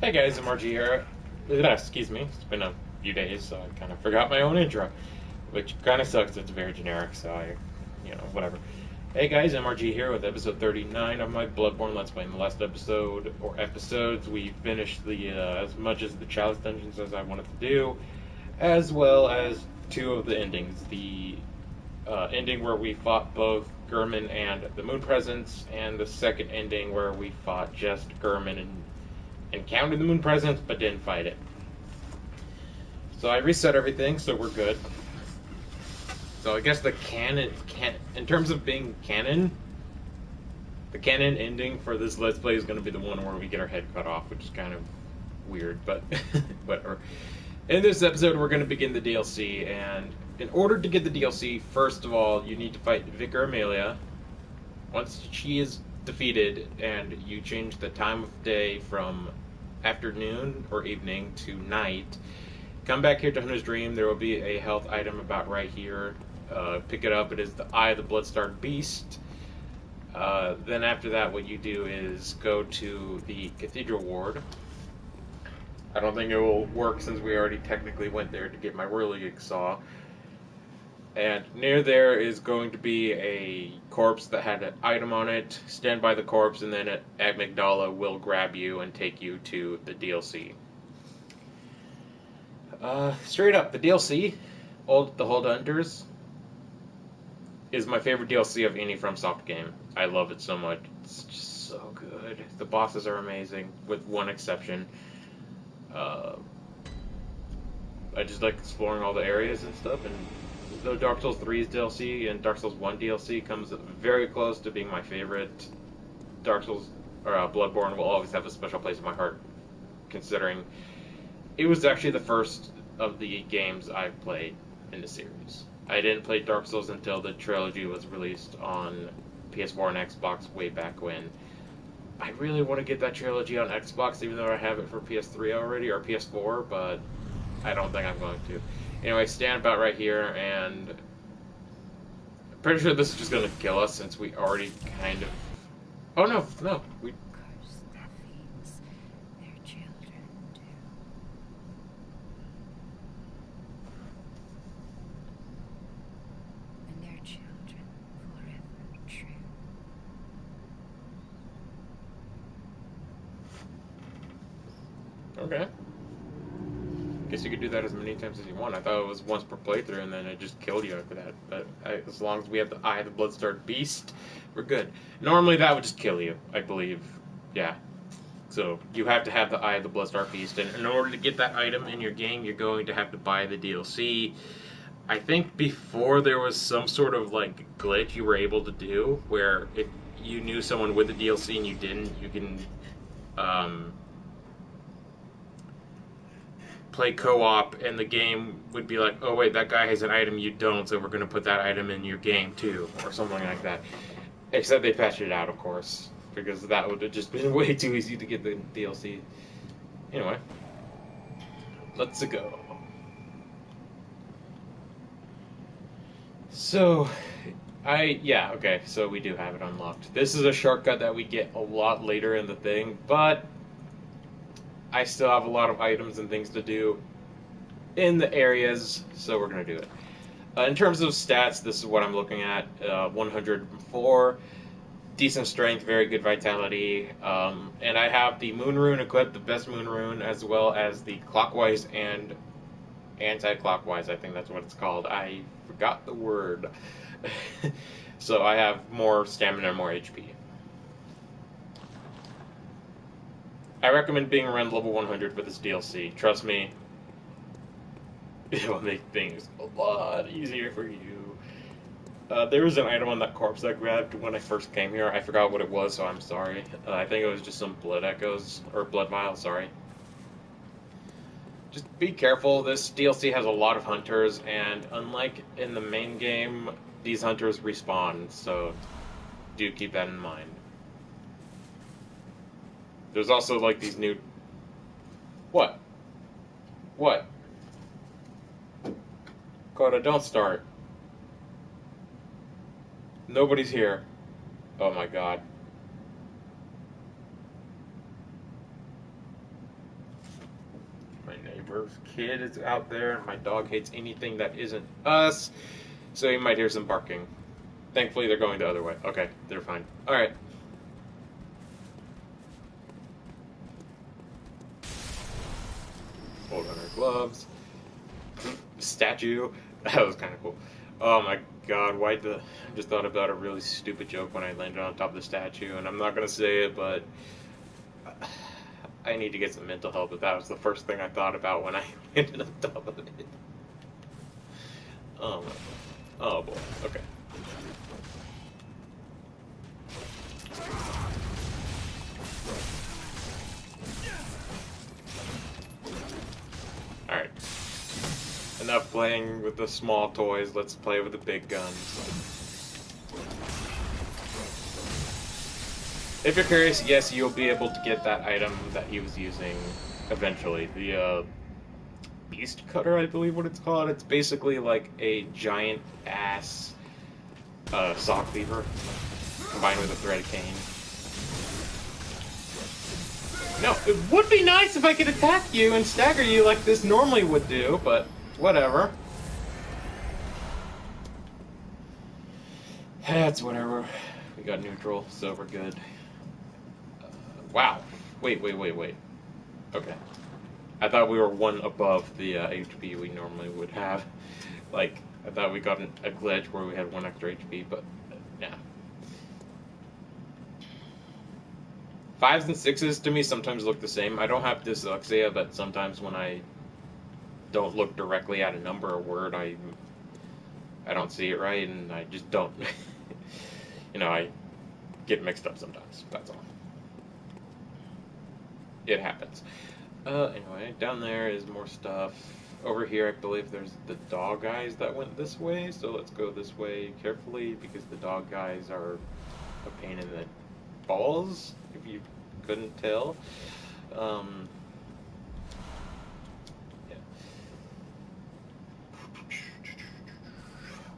Hey guys, I'm RG here. Excuse me, it's been a few days, so I kind of forgot my own intro, which kind of sucks. It's very generic, so whatever. Hey guys, I'm RG here with episode 39 of my Bloodborne Let's Play. In the last episode, or episodes, we finished the as much as the chalice dungeons as I wanted to do, as well as two of the endings. The ending where we fought both Gurman and the Moon Presence, and the second ending where we fought just Gurman and encountered the Moon Presence but didn't fight it. So I reset everything, so we're good. So I guess the in terms of being canon, the canon ending for this Let's Play is going to be the one where we get our head cut off, which is kind of weird, but whatever. In this episode, we're going to begin the DLC, and in order to get the DLC, first of all, you need to fight Vicar Amelia. Once she is defeated, and you change the time of day from afternoon or evening to night, come back here to Hunter's Dream. There will be a health item about right here. Pick it up. It is the Eye of the Blood-Starred Beast. Then after that, what you do is go to the Cathedral Ward. I don't think it will work since we already technically went there to get my whirligig saw. And near there is going to be a corpse that had an item on it. Stand by the corpse, and then Amygdala will grab you and take you to the DLC. Straight up, the DLC, the Hold Hunters, is my favorite DLC of any FromSoft game. I love it so much. It's just so good. The bosses are amazing, with one exception. I just like exploring all the areas and stuff, and though Dark Souls 3's DLC and Dark Souls 1 DLC comes very close to being my favorite, Dark Souls or Bloodborne will always have a special place in my heart, considering it was actually the first of the games I played in the series. I didn't play Dark Souls until the trilogy was released on PS4 and Xbox way back when. I really want to get that trilogy on Xbox, even though I have it for PS3 already, or PS4, but I don't think I'm going to. Anyway, stand about right here, and I'm pretty sure this is just going to kill us since we already kind of... Oh, no, we... Curse that feeds their children too. And their children forever true. Okay. Guess you could do that as many times as you want. I thought it was once per playthrough, and then it just killed you after that. But as long as we have the Eye of the Blood-Starred Beast, we're good. Normally that would just kill you, I believe. Yeah. So you have to have the Eye of the Blood-Starred Beast, and in order to get that item in your game, you're going to have to buy the DLC. I think before there was some sort of like glitch you were able to do, where if you knew someone with the DLC and you didn't, you can play co-op, and the game would be like, oh wait, that guy has an item you don't, so we're going to put that item in your game too, or something like that. Except they patched it out, of course, because that would have just been way too easy to get the DLC. Anyway, let's go. So, okay, so we do have it unlocked. This is a shortcut that we get a lot later in the thing, but I still have a lot of items and things to do in the areas, so we're going to do it. In terms of stats, this is what I'm looking at. 104, decent strength, very good vitality, and I have the Moon Rune equipped, the best Moon Rune, as well as the clockwise and anti-clockwise, I think that's what it's called. I forgot the word. So I have more stamina and more HP. I recommend being around level 100 for this DLC. Trust me, it will make things a lot easier for you. There was an item on that corpse I grabbed when I first came here. I forgot what it was, so I'm sorry. I think it was just some blood echoes, or blood vials, sorry. Just be careful. This DLC has a lot of hunters, and unlike in the main game, these hunters respawn, so do keep that in mind. There's also, like, these new... What? What? Coda, don't start. Nobody's here. Oh my god. neighbor's kid is out there, and my dog hates anything that isn't us, so you might hear some barking. Thankfully, they're going the other way. Okay, they're fine. Alright. Hold on our gloves. Statue. That was kind of cool. Oh my god, why the... I just thought about a really stupid joke when I landed on top of the statue, and I'm not going to say it, but... I need to get some mental help, but that was the first thing I thought about when I landed on top of it. Oh my... Oh boy, okay. Alright. Enough playing with the small toys, let's play with the big guns. If you're curious, yes, you'll be able to get that item that he was using eventually. The Beast Cutter, I believe what it's called. It's basically like a giant ass sock lever combined with a threaded cane. No, it would be nice if I could attack you and stagger you like this normally would do, but whatever. That's whatever. We got neutral, so we're good. Wow. Wait. Okay. I thought we were one above the HP we normally would have. Like, I thought we got a glitch where we had 1 extra HP, but yeah. 5s and 6s to me sometimes look the same. I don't have dyslexia, but sometimes when I don't look directly at a number or word, I don't see it right, and I just don't. You know, I get mixed up sometimes. That's all. It happens. Anyway, down there is more stuff. Over here, I believe there's the dog guys that went this way, so let's go this way carefully, because the dog guys are a pain in the balls, if you couldn't tell. Yeah.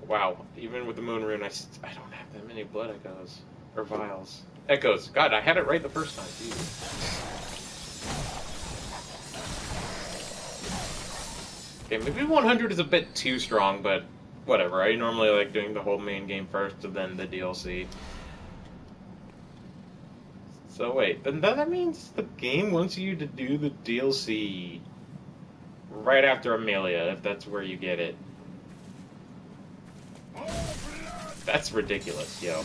Wow, even with the moon rune, I don't have that many blood echoes. Or vials. Echoes. God, I had it right the first time. Jeez. Okay, maybe 100 is a bit too strong, but whatever. I normally like doing the whole main game first and then the DLC. So wait, then that means the game wants you to do the DLC right after Amelia, if that's where you get it. That's ridiculous, yo.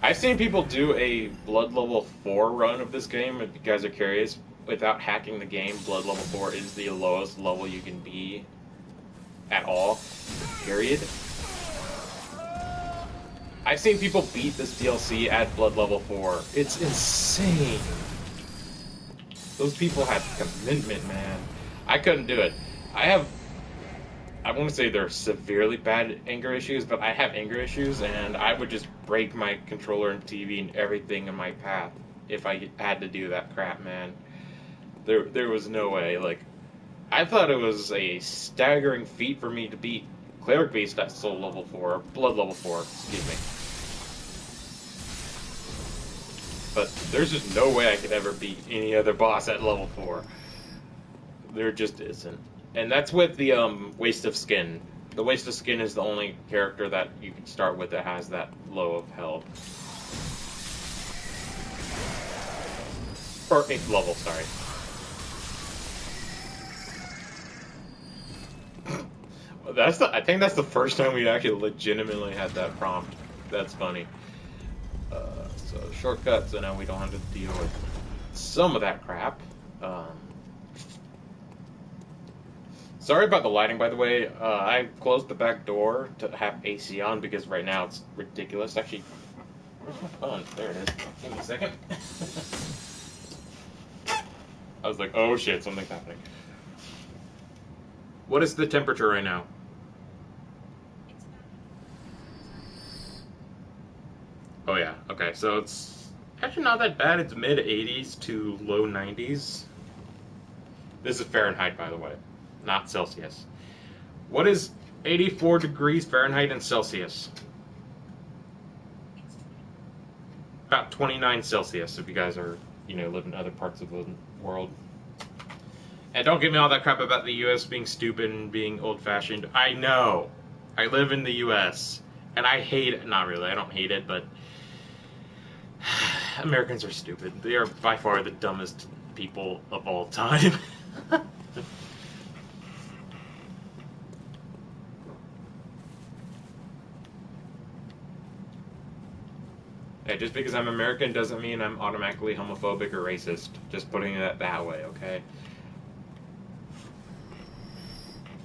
I've seen people do a Blood Level 4 run of this game, if you guys are curious. Without hacking the game, Blood Level 4 is the lowest level you can be at all, period. I've seen people beat this DLC at Blood Level 4. It's insane. Those people have commitment, man. I couldn't do it. I want to say they're severely bad anger issues, but I have anger issues, and I would just break my controller and TV and everything in my path if I had to do that crap, man. There was no way. Like, I thought it was a staggering feat for me to beat Cleric Beast at Soul Level 4, Blood Level 4, excuse me. But there's just no way I could ever beat any other boss at level 4. There just isn't. And that's with the Waste of Skin. The Waste of Skin is the only character that you can start with that has that low of health. Or 8th level, sorry. I think that's the first time we actually legitimately had that prompt. That's funny. So shortcuts, and now we don't have to deal with some of that crap. Sorry about the lighting, by the way. I closed the back door to have AC on because right now it's ridiculous. Actually, where's my phone? There it is. Give me a second. I was like, oh shit, something's happening. What is the temperature right now? Oh yeah, okay, so it's actually not that bad. It's mid 80s to low 90s. This is Fahrenheit, by the way, not Celsius. What is 84 degrees Fahrenheit in Celsius? About 29 Celsius, if you guys are live in other parts of the world. And don't give me all that crap about the U.S. being stupid and being old-fashioned. I know. I live in the U.S. and I hate it. Not really. I don't hate it, but Americans are stupid. They are by far the dumbest people of all time. Hey, just because I'm American doesn't mean I'm automatically homophobic or racist. Just putting it that way, okay?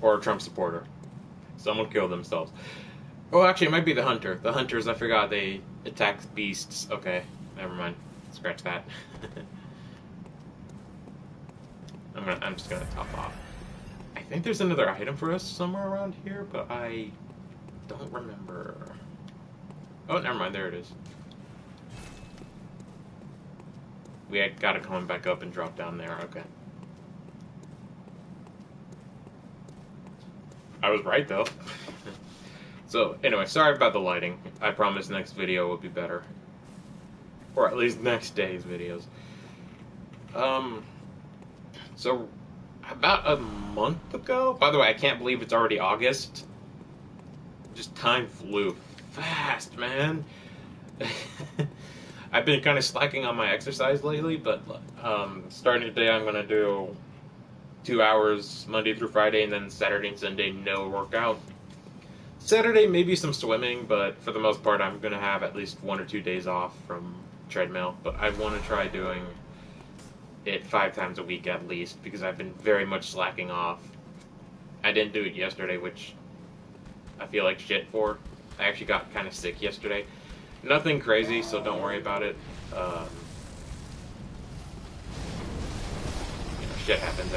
Or a Trump supporter. Someone killed themselves. Oh, actually, it might be the hunter. The hunters, I forgot, they attack beasts. Okay, never mind. Scratch that. I'm just gonna top off. I think there's another item for us somewhere around here, but I don't remember. Oh, never mind. There it is. We had got to come back up and drop down there. Okay. I was right, though. So, anyway, sorry about the lighting. I promise next video will be better. Or at least next day's videos. So, about a month ago... By the way, I can't believe it's already August. Just time flew fast, man. I've been kind of slacking on my exercise lately, but starting today I'm going to do 2 hours Monday through Friday, and then Saturday and Sunday no workout. Saturday maybe some swimming, but for the most part I'm going to have at least 1 or 2 days off from treadmill. But I want to try doing it 5 times a week at least, because I've been very much slacking off. I didn't do it yesterday, which I feel like shit for. I actually got kind of sick yesterday. Nothing crazy, so don't worry about it. Shit happens.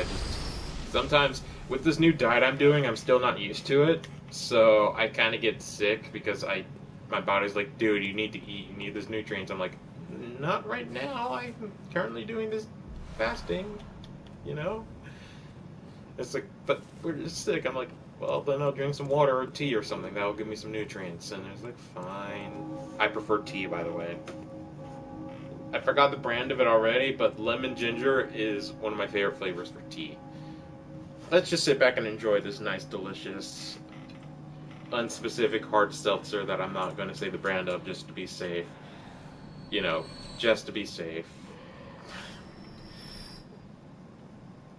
Sometimes with this new diet I'm doing, I'm still not used to it, so I kind of get sick because my body's like, dude, you need to eat, you need those nutrients. I'm like, not right now. I'm currently doing this fasting, It's like, but we're just sick. I'm like, well, then I'll drink some water or tea or something. That'll give me some nutrients. And it's like, fine. I prefer tea, by the way. I forgot the brand of it already, but lemon ginger is one of my favorite flavors for tea. Let's just sit back and enjoy this nice, delicious, unspecific hard seltzer that I'm not going to say the brand of just to be safe. Just to be safe.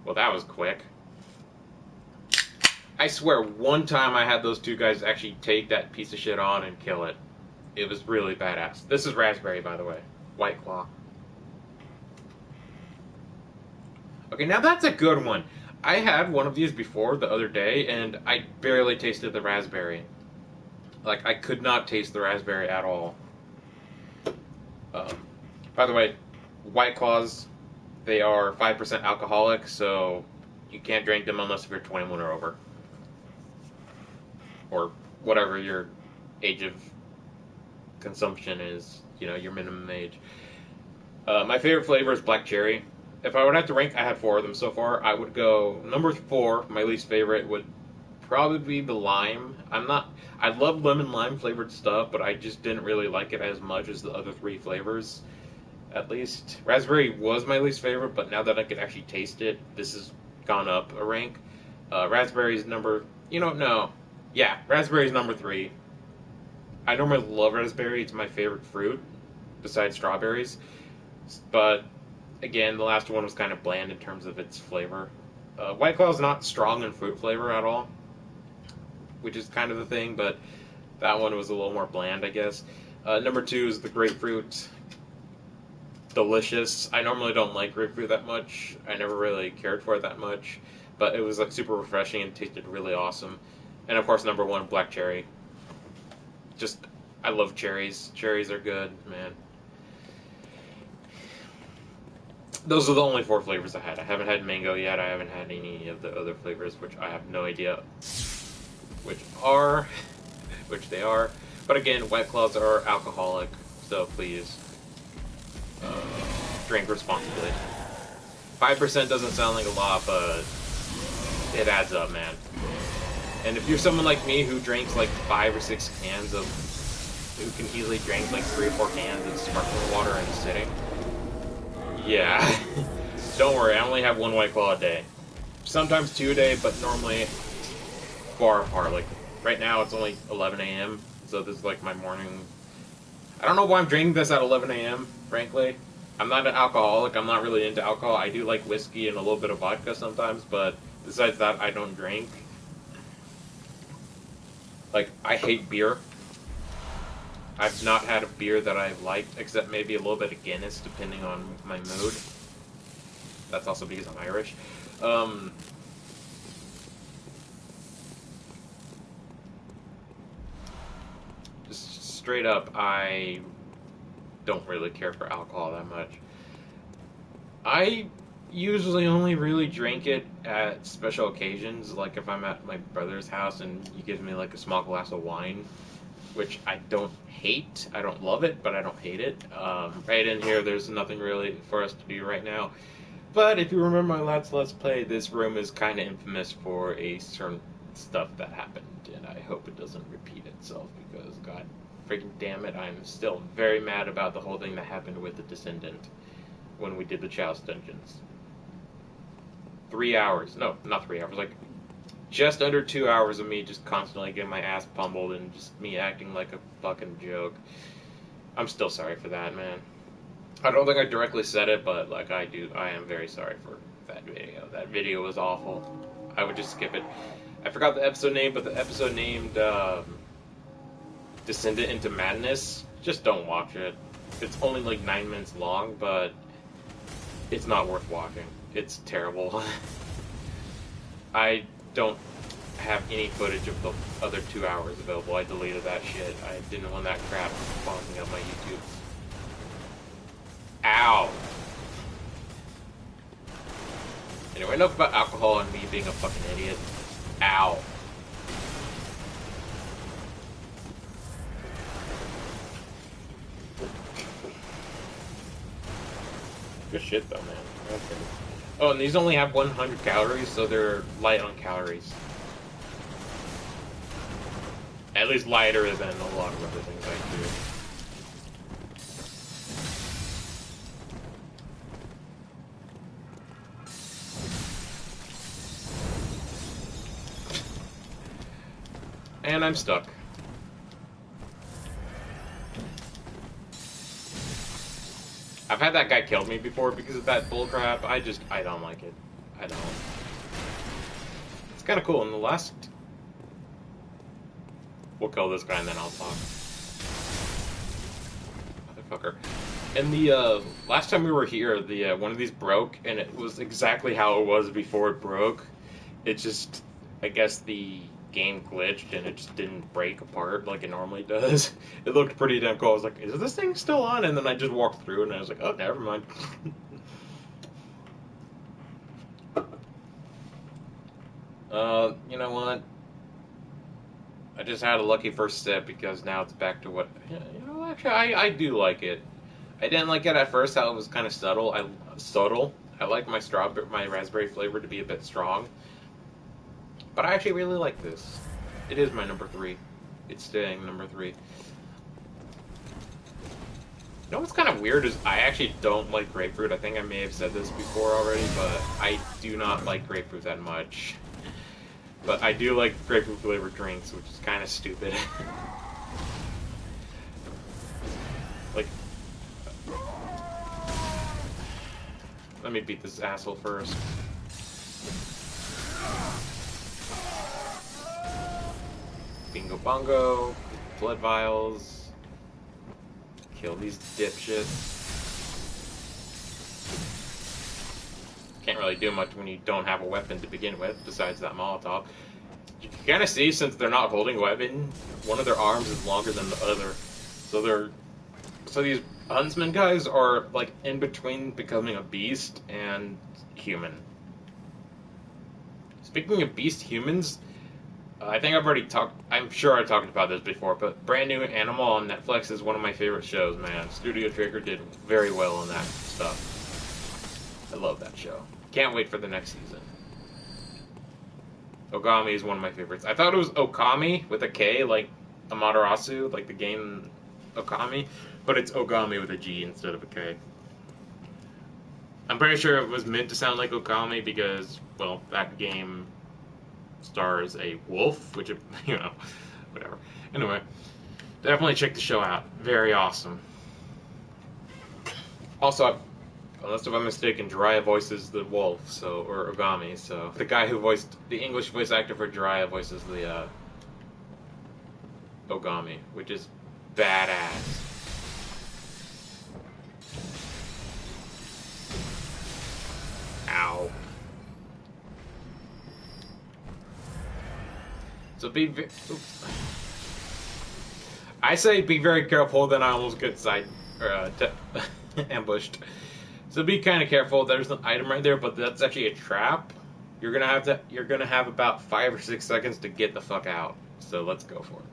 Well, that was quick. I swear, one time I had those two guys actually take that piece of shit on and kill it. It was really badass. This is raspberry, by the way. White Claw. Okay, now that's a good one. I had one of these before the other day, and I barely tasted the raspberry. Like, I could not taste the raspberry at all. By the way, White Claws, they are 5% alcoholic, so you can't drink them unless if you're 21 or over. Or whatever your age of consumption is, your minimum age. My favorite flavor is black cherry. If I would have to rank, I have 4 of them so far. I would go number 4. My least favorite would probably be the lime. I love lemon lime flavored stuff, but I just didn't really like it as much as the other 3 flavors. At least raspberry was my least favorite, but now that I could actually taste it, this has gone up a rank. Raspberry's number. No. Yeah, raspberry's number 3. I normally love raspberry. It's my favorite fruit, besides strawberries. But, again, the last one was kind of bland in terms of its flavor. White Claw is not strong in fruit flavor at all, which is kind of the thing, but that one was a little more bland, I guess. Number 2 is the grapefruit. Delicious. I normally don't like grapefruit that much. I never really cared for it that much, but it was like super refreshing and tasted really awesome. And of course, number 1, black cherry. I love cherries. Cherries are good, man. Those are the only 4 flavors I had. I haven't had mango yet. I haven't had any of the other flavors, which I have no idea which they are. But again, White Claws are alcoholic, so please drink responsibly. 5% doesn't sound like a lot, but it adds up, man. And if you're someone like me who drinks like 5 or 6 cans who can easily drink like 3 or 4 cans of sparkling water in a sitting, Yeah. Don't worry, I only have one White Claw a day. Sometimes 2 a day, but normally far apart. Like, right now it's only 11 a.m., so this is like my morning. I don't know why I'm drinking this at 11 a.m., frankly. I'm not an alcoholic, I'm not really into alcohol. I do like whiskey and a little bit of vodka sometimes, but besides that, I don't drink. Like, I hate beer. I've not had a beer that I've liked, except maybe a little bit of Guinness, depending on my mood. That's also because I'm Irish. Just straight up, I don't really care for alcohol that much. I usually only really drink it at special occasions, like if I'm at my brother's house and he gives me like a small glass of wine, which I don't hate. I don't love it, but I don't hate it. Right in here, there's nothing really for us to do right now. But if you remember my last Let's Play, this room is kind of infamous for a certain stuff that happened, and I hope it doesn't repeat itself, because god freaking damn it, I'm still very mad about the whole thing that happened with the Descendant when we did the Chalice Dungeons. 3 hours. No, not 3 hours, like just under 2 hours of me just constantly getting my ass pummeled and just me acting like a fucking joke. I'm still sorry for that, man. I don't think I directly said it, but like I am very sorry for that video. That video was awful. I would just skip it. I forgot the episode name, but the episode named Descendant into Madness, just don't watch it. It's only like 9 minutes long, but it's not worth watching. It's terrible. I don't have any footage of the other 2 hours available. I deleted that shit. I didn't want that crap bombing up my YouTube. Ow! Anyway, enough about alcohol and me being a fucking idiot. Ow. Good shit though, man. Okay. Oh, and these only have 100 calories, so they're light on calories. At least lighter than a lot of other things I do. And I'm stuck. I've had that guy kill me before because of that bullcrap. I don't like it. I don't. It's kind of cool. In the last... We'll kill this guy and then I'll talk. Motherfucker. In the last time we were here, the one of these broke, and it was exactly how it was before it broke. It just... I guess the game glitched and it just didn't break apart like it normally does. It looked pretty damn cool. I was like, is this thing still on? And then I just walked through and I was like, oh, never mind. You know what? I just had a lucky first sip because now it's back to what... You know, actually, I do like it. I didn't like it at first, how it was kind of subtle. I like my raspberry flavor to be a bit strong. But I actually really like this. It is my number 3. It's staying number 3. You know what's kind of weird is I actually don't like grapefruit. I think I may have said this before already, but I do not like grapefruit that much. But I do like grapefruit flavored drinks, which is kind of stupid. Like, let me beat this asshole first. Bingo bongo, blood vials, kill these dipshits. Can't really do much when you don't have a weapon to begin with, besides that Molotov. You can kind of see, since they're not holding a weapon, one of their arms is longer than the other. So these huntsman guys are like in between becoming a beast and human. Speaking of beast humans, I think I've already I'm sure I talked about this before, but Brand New Animal on Netflix is one of my favorite shows, man. Studio Trigger did very well on that stuff. I love that show. Can't wait for the next season. Ogami is one of my favorites. I thought it was Okami with a K, like Amaterasu, like the game Okami, but it's Ogami with a G instead of a K. pretty sure it was meant to sound like Okami because, well, that game stars a wolf, which, you know, whatever. Anyway, definitely check the show out. Very awesome. Also, unless if I'm mistaken, Jiraiya voices the wolf, so, or Ogami, so the guy who voiced, the English voice actor for Jiraiya voices the Ogami, which is badass. Ow. So I say be very careful, then I almost get ambushed. So be kind of careful. There's an item right there, but that's actually a trap. You're gonna have about 5 or 6 seconds to get the fuck out. So let's go for it.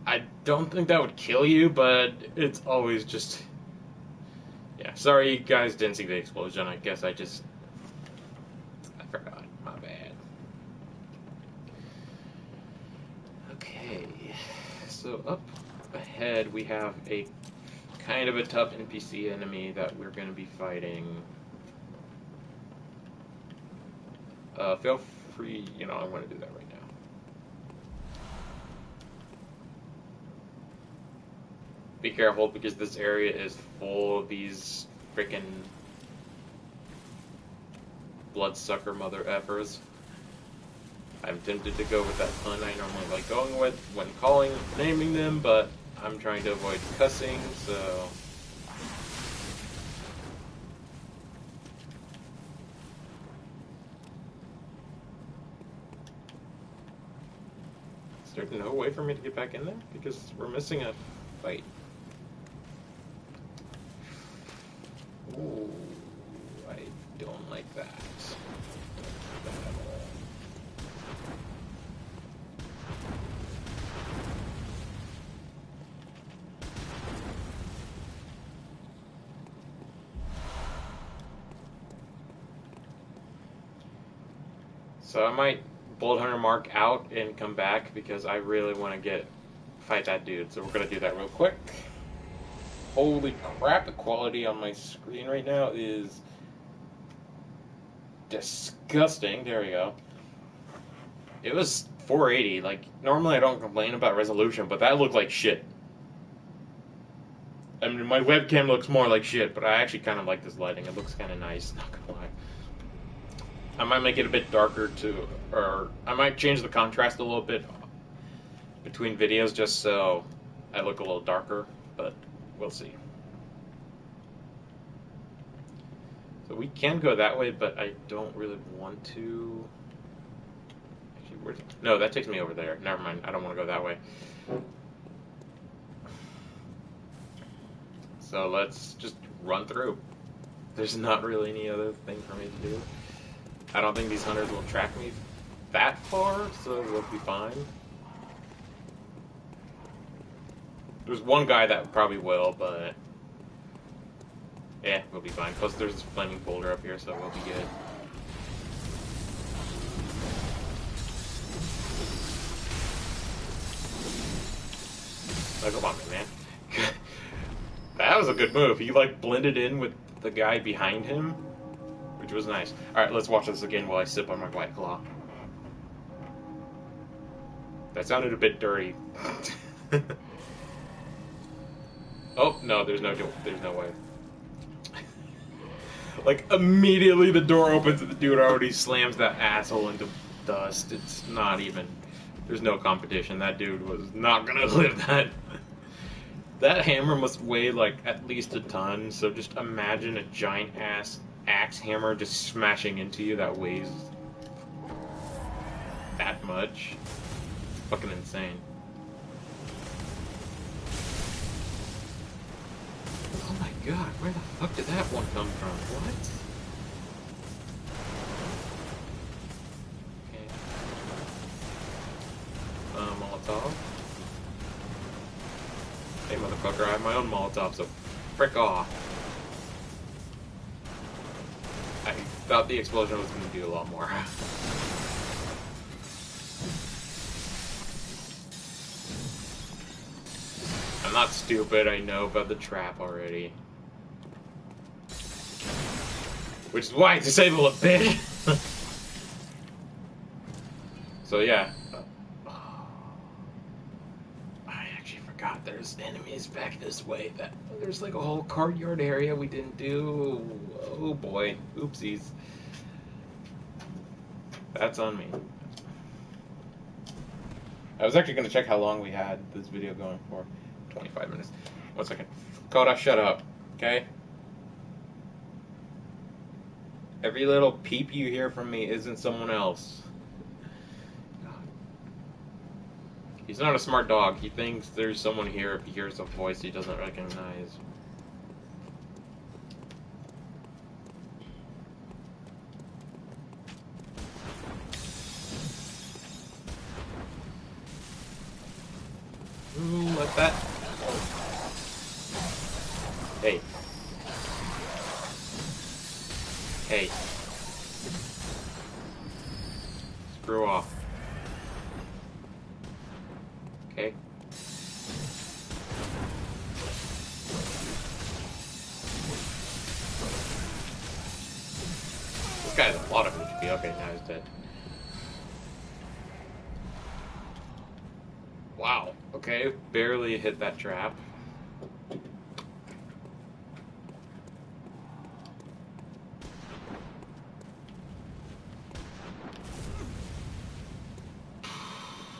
I don't think that would kill you, but it's always just... Yeah, sorry you guys didn't see the explosion. I guess I forgot. My bad. Okay, so up ahead we have a kind of a tough NPC enemy that we're going to be fighting. Feel free, you know, I want to do that right now. Be careful because this area is full of these freaking bloodsucker mother effers. I'm tempted to go with that pun I normally like going with when naming them, but I'm trying to avoid cussing, so... Is there no way for me to get back in there? Because we're missing a fight. Ooh, I don't like that. Not at all. So I might Bolt Hunter Mark out and come back because I really want to fight that dude. So we're gonna do that real quick. Holy crap, the quality on my screen right now is disgusting. There we go. It was 480. Like, normally I don't complain about resolution, but that looked like shit. I mean, my webcam looks more like shit, but I actually kind of like this lighting. It looks kind of nice, not gonna lie. I might make it a bit darker too, or I might change the contrast a little bit between videos just so I look a little darker, but we'll see. So we can go that way, but I don't really want to. Actually, no, that takes me over there. Never mind. I don't want to go that way. So let's just run through. There's not really any other thing for me to do. I don't think these hunters will track me that far, so we'll be fine. There's one guy that probably will, but yeah, we'll be fine. Plus there's this flaming boulder up here, so we'll be good. Oh, come on, man. That was a good move. He like blended in with the guy behind him, which was nice. Alright, let's watch this again while I sip on my White Claw. That sounded a bit dirty. Oh, no, there's no way. Like, immediately the door opens and the dude already slams that asshole into dust. It's not even... There's no competition. That dude was not gonna live that. That hammer must weigh, like, at least a ton, so just imagine a giant-ass axe hammer just smashing into you that weighs that much. It's fucking insane. Oh my god, where the fuck did that one come from? What? Okay. Molotov. Hey motherfucker, I have my own Molotov, so frick off. I thought the explosion was going to do a lot more. I'm not stupid. I know about the trap already. Which is why I disable a bit. So yeah. I actually forgot there's enemies back this way. There's like a whole courtyard area we didn't do. Oh boy. Oopsies. That's on me. I was actually going to check how long we had this video going for. 25 minutes. 1 second. Coda, shut up. Okay? Every little peep you hear from me isn't someone else. He's not a smart dog. He thinks there's someone here if he hears a voice he doesn't recognize. Like that. Hey. Hey. Screw off. Okay. This guy has a lot of HP. Okay, now he's dead. Wow. Okay, barely hit that trap.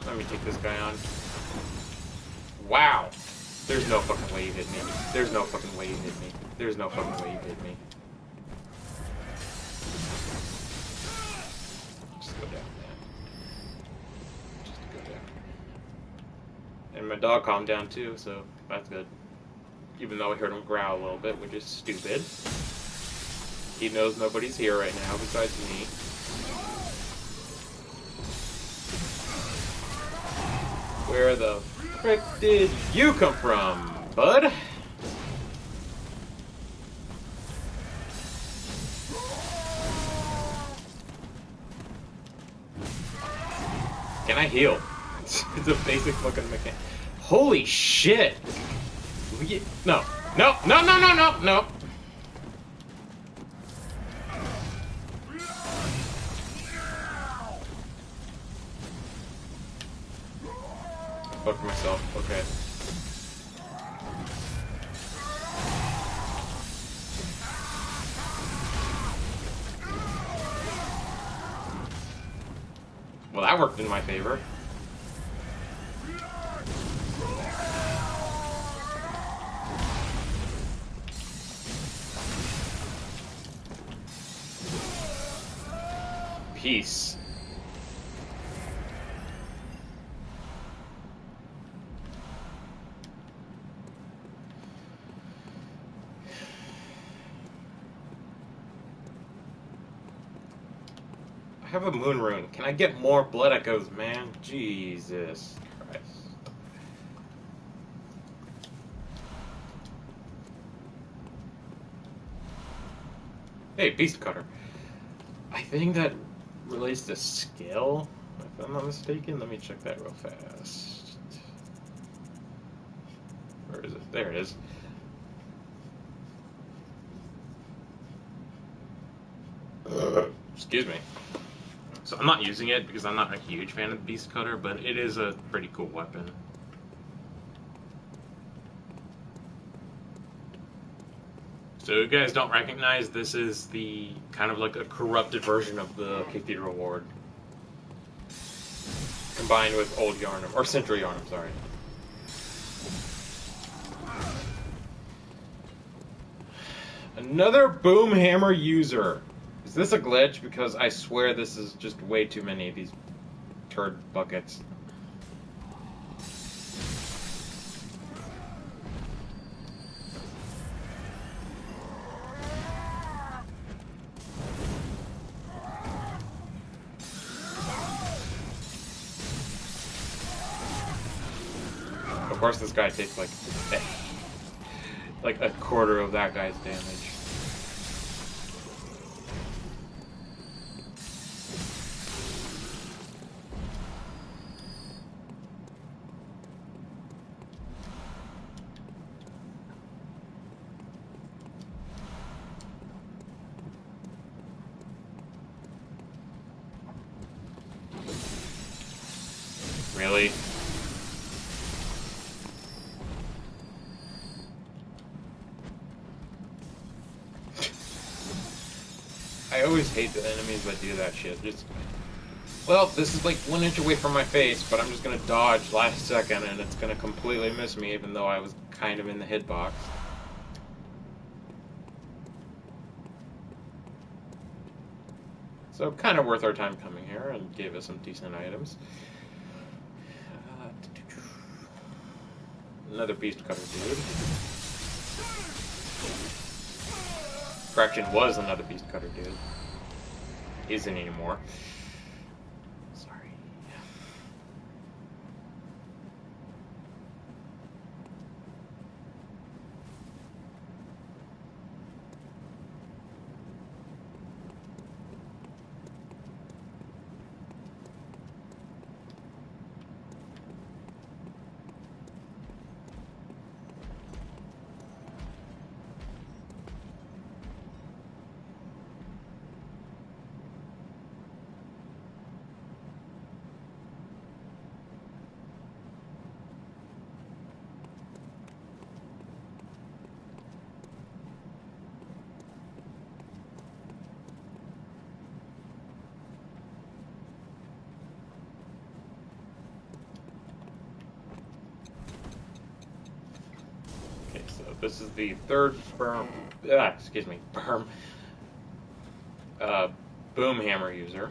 Let me take this guy on. Wow. There's no fucking way you hit me. There's no fucking way you hit me. There's no fucking way you hit me. Just go down, man. Just go down. And my dog calmed down too, so that's good. Even though I heard him growl a little bit, which is stupid. He knows nobody's here right now besides me. Where the frick did you come from, bud? Can I heal? It's a basic fucking mechanic. Holy shit! No. No, no, no, no, no, no! Fuck myself, okay. Well, that worked in my favor. Peace. I have a moon rune. Can I get more blood echoes, man? Jesus Christ. Hey, beast cutter. I think that relates to skill, if I'm not mistaken. Let me check that real fast. Where is it? There it is. Excuse me. So I'm not using it because I'm not a huge fan of the beast cutter, but it is a pretty cool weapon. So you guys don't recognize, this is the kind of like a corrupted version of the Cathedral Ward. Combined with Old Yarnum, or Central Yarnum, sorry. Another boom hammer user. Is this a glitch? Because I swear this is just way too many of these turd buckets. Of course, this guy takes like a quarter of that guy's damage. I always hate the enemies that do that shit. Just, well, this is like 1 inch away from my face, but I'm just gonna dodge last second, and it's gonna completely miss me, even though I was kind of in the hitbox. So kind of worth our time coming here, and gave us some decent items. Another beast cutter dude. Correction, was another beast cutter dude. Isn't anymore. Sorry. This is the third boom hammer user.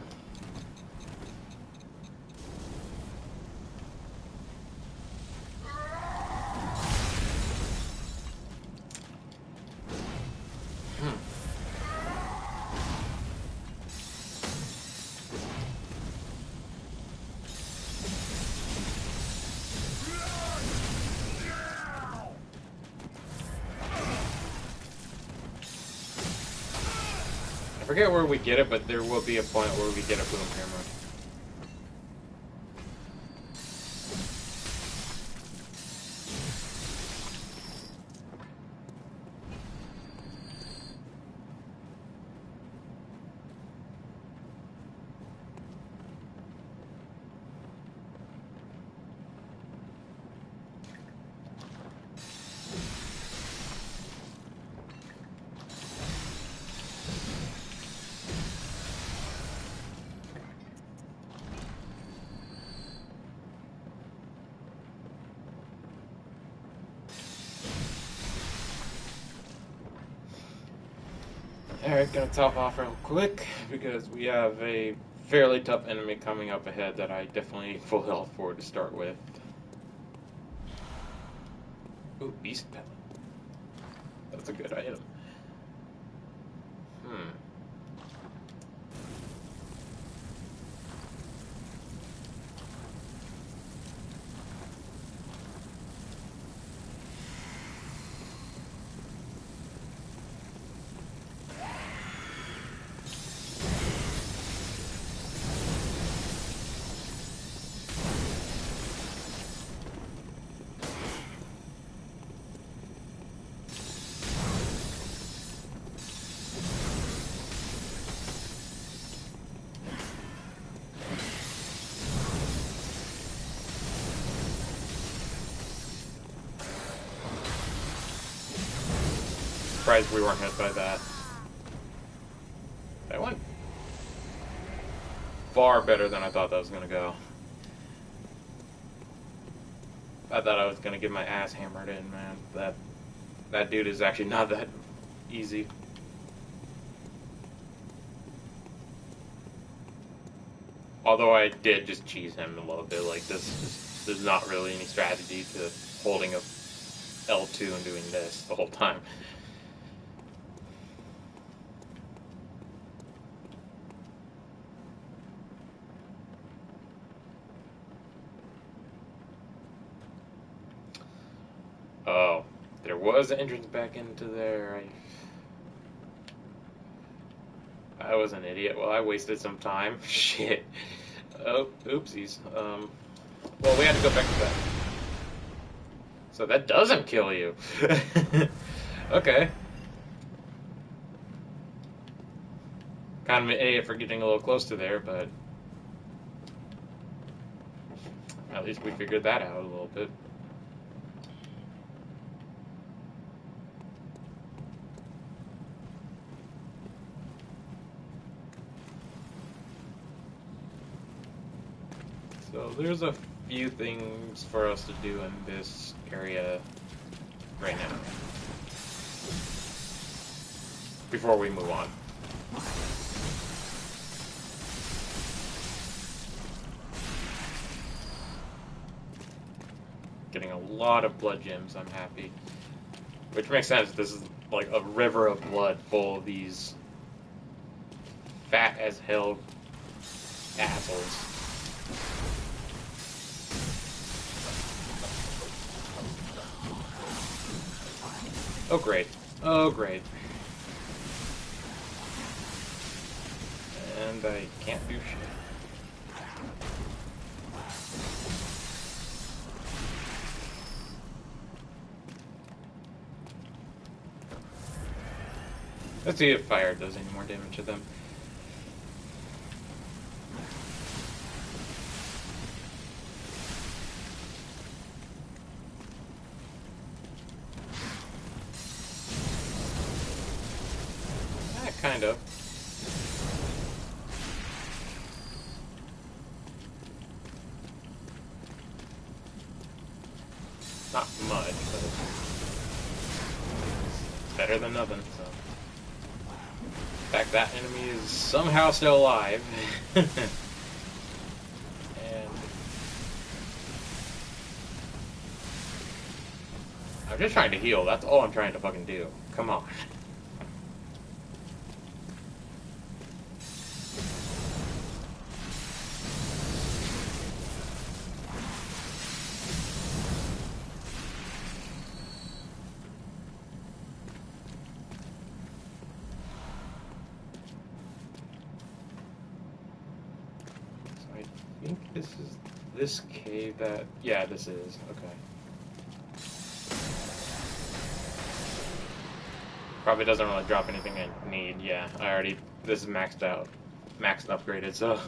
I forget where we get it, but there will be a point where we get a boom hammer. Alright, gonna top off real quick because we have a fairly tough enemy coming up ahead that I definitely need full health for to start with. Ooh, beast pellet. That's a good item. Surprised we weren't hit by that. That went far better than I thought that was gonna go. I thought I was gonna get my ass hammered in, man. That dude is actually not that easy. Although I did just cheese him a little bit. Like there's not really any strategy to holding a L2 and doing this the whole time. Oh, there was an entrance back into there. I was an idiot. Well, I wasted some time. Shit. Oh, oopsies. Well, we had to go back to that. So that doesn't kill you. Okay. Kind of an idiot for getting a little close to there, but at least we figured that out a little bit. So there's a few things for us to do in this area right now before we move on. Getting a lot of blood gems, I'm happy. Which makes sense, this is like a river of blood full of these fat as hell assholes. Oh great. Oh great. And I can't do shit. Let's see if fire does any more damage to them. Kind of. Not much, but it's better than nothing, so. In fact, that enemy is somehow still alive. And I'm just trying to heal, that's all I'm trying to fucking do. Come on. I think this is this cave that... Yeah, this is. Okay. Probably doesn't really drop anything I need. Yeah, I already... This is maxed out. Maxed and upgraded, so...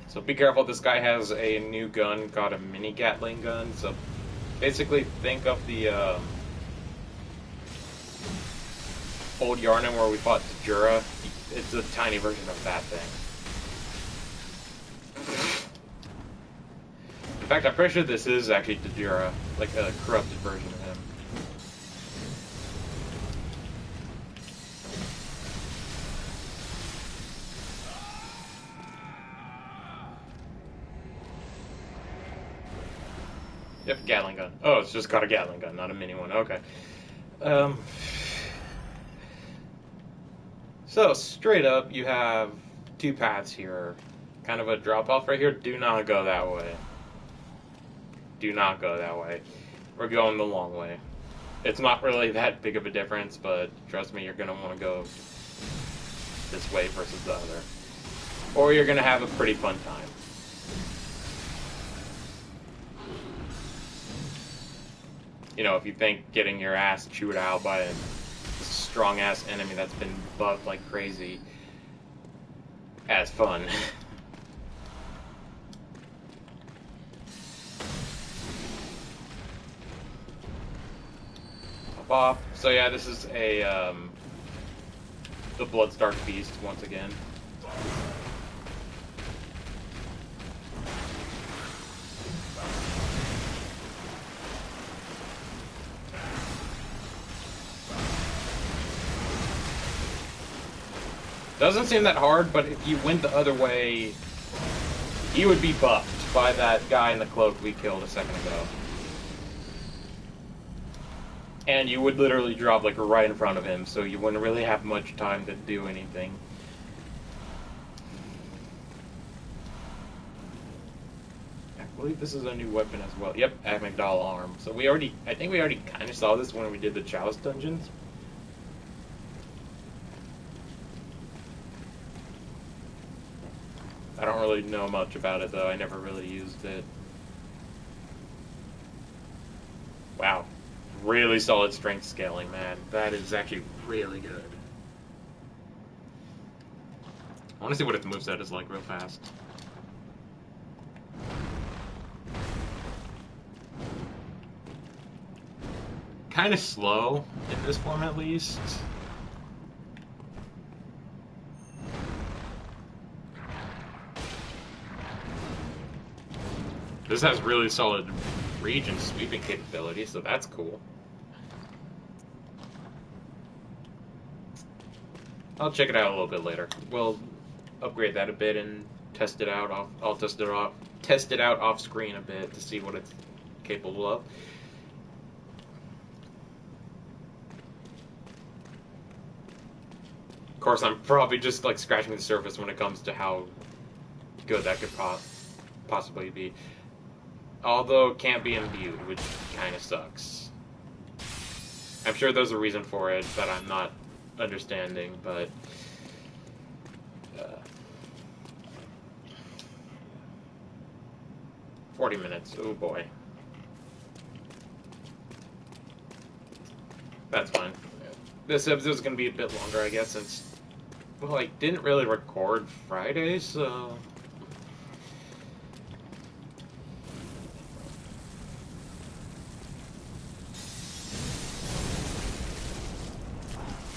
So be careful, this guy has a new gun called a mini Gatling gun. So basically think of the... old Yarnan where we fought Jura. It's a tiny version of that thing. In fact, I'm pretty sure this is actually Dajura, like a corrupted version of him. Yep, Gatling gun. Oh, it's just got a Gatling gun, not a mini one. Okay. So, straight up, you have two paths here. Kind of a drop-off right here. Do not go that way. Do not go that way. We're going the long way. It's not really that big of a difference, but trust me, you're going to want to go this way versus the other. Or you're going to have a pretty fun time. You know, if you think getting your ass chewed out by a strong-ass enemy that's been buffed like crazy as fun. Pop off. So yeah, this is a the Bloodstark Beast once again. Doesn't seem that hard, but if you went the other way, he would be buffed by that guy in the cloak we killed a second ago. And you would literally drop like right in front of him, so you wouldn't really have much time to do anything. I believe this is a new weapon as well. Yep, Amygdala arm. So I think we already kind of saw this when we did the Chalice dungeons. I don't really know much about it, though. I never really used it. Wow. Really solid strength scaling, man. That is actually really good. I want to see what its moveset is like real fast. Kind of slow, in this form at least. This has really solid reach and sweeping capability, so that's cool. I'll check it out a little bit later. We'll upgrade that a bit and test it out off. I'll test it out off screen a bit to see what it's capable of. Of course, I'm probably just like scratching the surface when it comes to how good that could possibly be. Although it can't be imbued, which kind of sucks. I'm sure there's a reason for it that I'm not understanding, but 40 minutes. Oh boy. That's fine. This episode's gonna be a bit longer, I guess, since, well, I didn't really record Friday, so.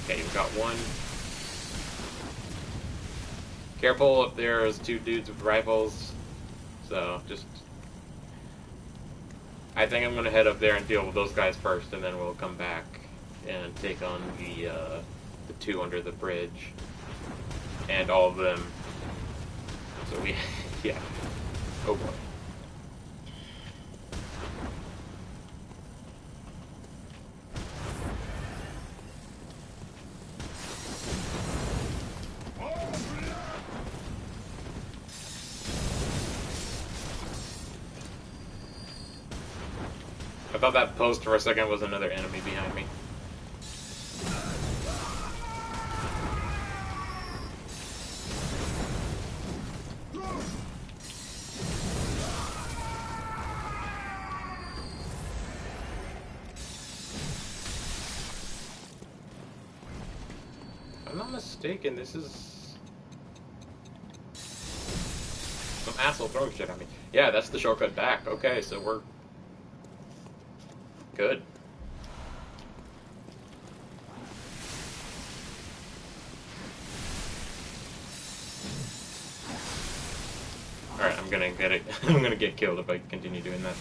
Okay, we've got one. Careful if there's two dudes with rifles. So, just... I think I'm gonna head up there and deal with those guys first, and then we'll come back and take on the two under the bridge. And all of them. So we... yeah. Oh boy. I thought that post for a second was another enemy behind me. If I'm not mistaken, this is... some asshole throwing shit at me. Yeah, that's the shortcut back. Okay, so we're... good. Alright, I'm gonna get it. I'm gonna get killed if I continue doing that.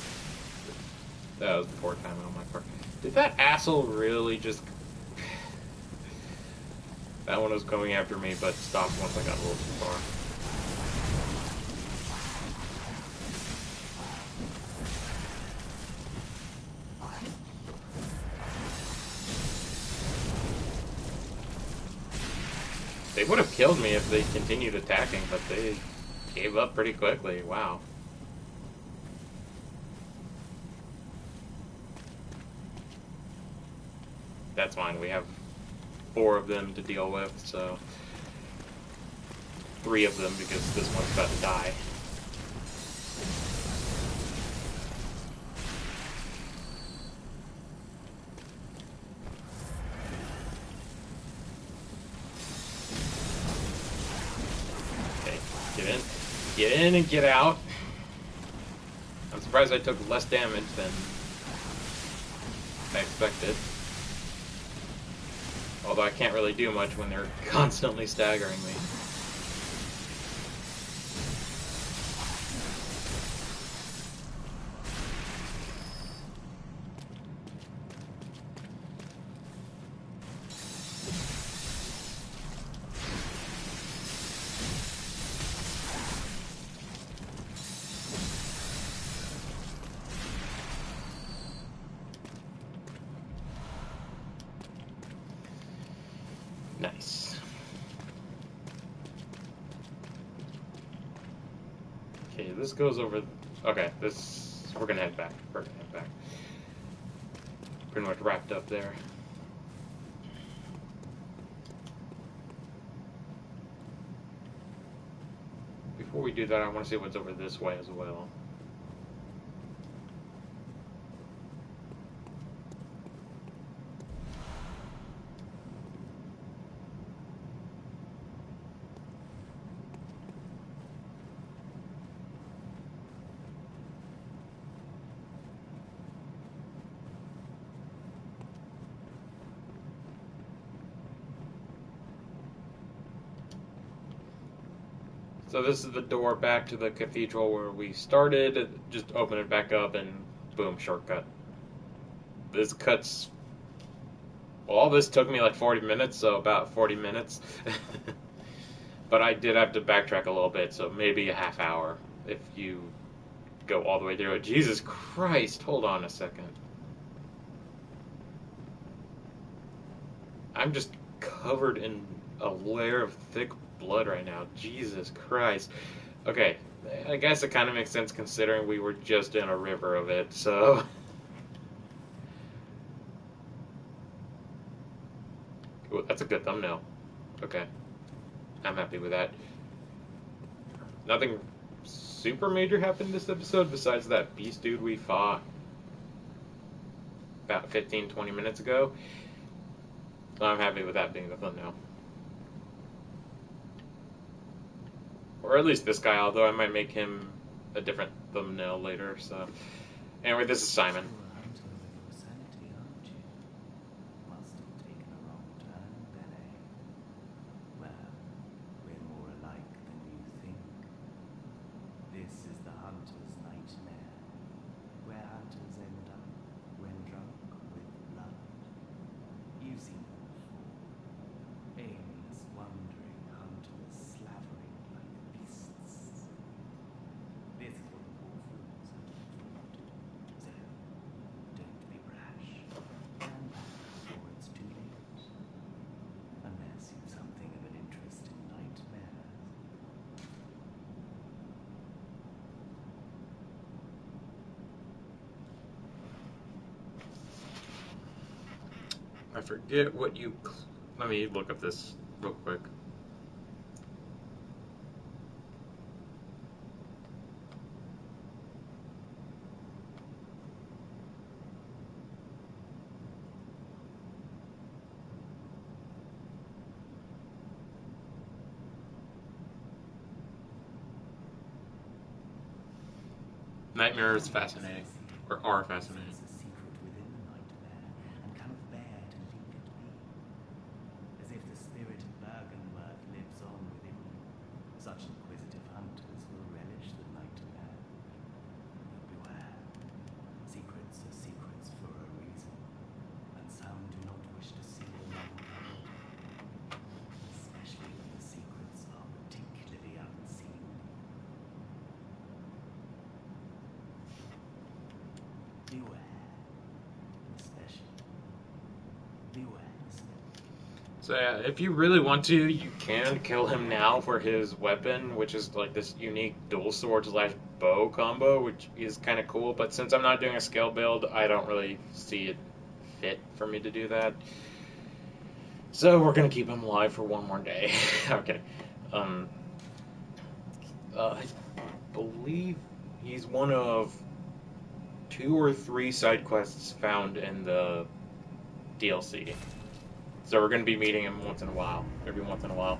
That was poor timing on my part. Did that asshole really just... that one was going after me, but stopped once I got a little too far. They would have killed me if they continued attacking, but they gave up pretty quickly. Wow. That's fine. We have 4 of them to deal with, so 3 of them because this one's about to die. Get in and get out. I'm surprised I took less damage than I expected. Although I can't really do much when they're constantly staggering me. Nice. Okay, this goes over... okay, this... we're gonna head back. We're gonna head back. Pretty much wrapped up there. Before we do that, I want to see what's over this way as well. So this is the door back to the cathedral where we started. Just open it back up and boom, shortcut. This cuts. Well, all this took me like 40 minutes, so about 40 minutes. But I did have to backtrack a little bit, so maybe a half hour if you go all the way through it. Jesus Christ, hold on a second. I'm just covered in a layer of thick blood right now. Jesus Christ. Okay, I guess it kind of makes sense considering we were just in a river of it, so... Ooh, that's a good thumbnail. Okay. I'm happy with that. Nothing super major happened this episode besides that beast dude we fought about 15-20 minutes ago. I'm happy with that being the thumbnail. Or at least this guy, although I might make him a different thumbnail later, so... Anyway, this is Simon. I forget what you... Let me look up this real quick. Nightmare is fascinating. Or are fascinating. So yeah, if you really want to, you can kill him now for his weapon, which is like this unique dual sword / bow combo, which is kind of cool. But since I'm not doing a scale build, I don't really see it fit for me to do that. So we're gonna keep him alive for one more day. Okay. I believe he's one of 2 or 3 side quests found in the DLC. So we're going to be meeting him once in a while. Every once in a while.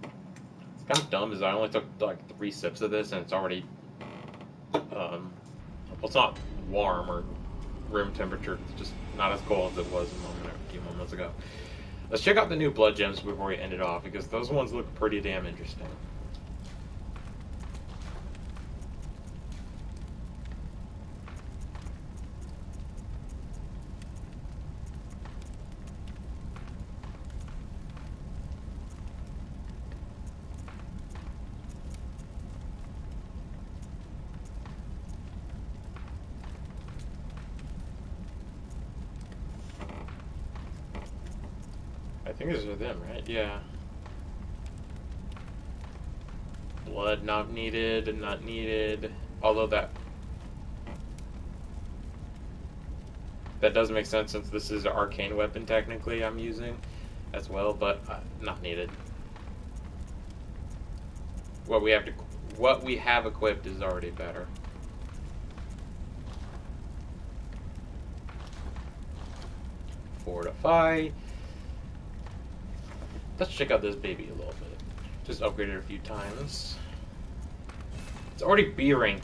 It's kind of dumb is I only took like 3 sips of this and it's already... well, it's not warm or room temperature. It's just not as cold as it was a few moments ago. Let's check out the new blood gems before we end it off because those ones look pretty damn interesting. I think these are them, right? Yeah. Blood not needed, not needed. Although that does make sense since this is an arcane weapon technically I'm using as well, but not needed. What we have equipped is already better. Fortify. Let's check out this baby a little bit. Just upgrade it a few times. It's already B rank.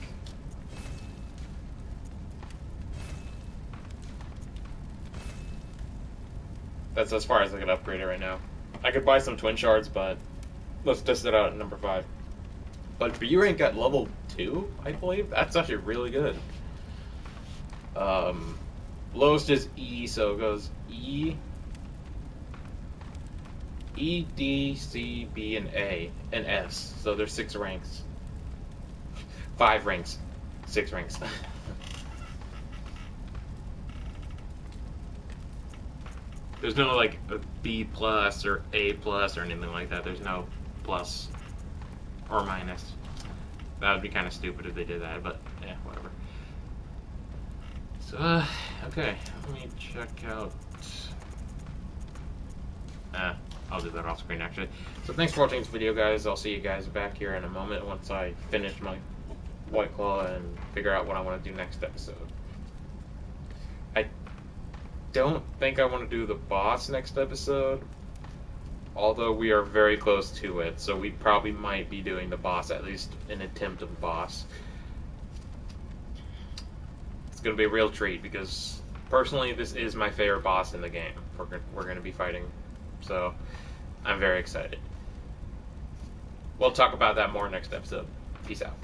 That's as far as I can upgrade it right now. I could buy some twin shards, but let's test it out at number 5. But B rank at level 2, I believe. That's actually really good. Lowest is E, so it goes E, E, D, C, B, and A, and S. So there's 6 ranks. 5 ranks. 6 ranks. There's no like a B plus or A plus or anything like that. There's no plus or minus. That would be kind of stupid if they did that, but yeah, whatever. So, okay, let me check out. I'll do that off screen actually. So thanks for watching this video, guys. I'll see you guys back here in a moment once I finish my White Claw and figure out what I want to do next episode. I don't think I want to do the boss next episode, although we are very close to it, so we probably might be doing the boss, at least an attempt of the boss. It's going to be a real treat because personally this is my favorite boss in the game we're going to be fighting, so I'm very excited. We'll talk about that more next episode. Peace out.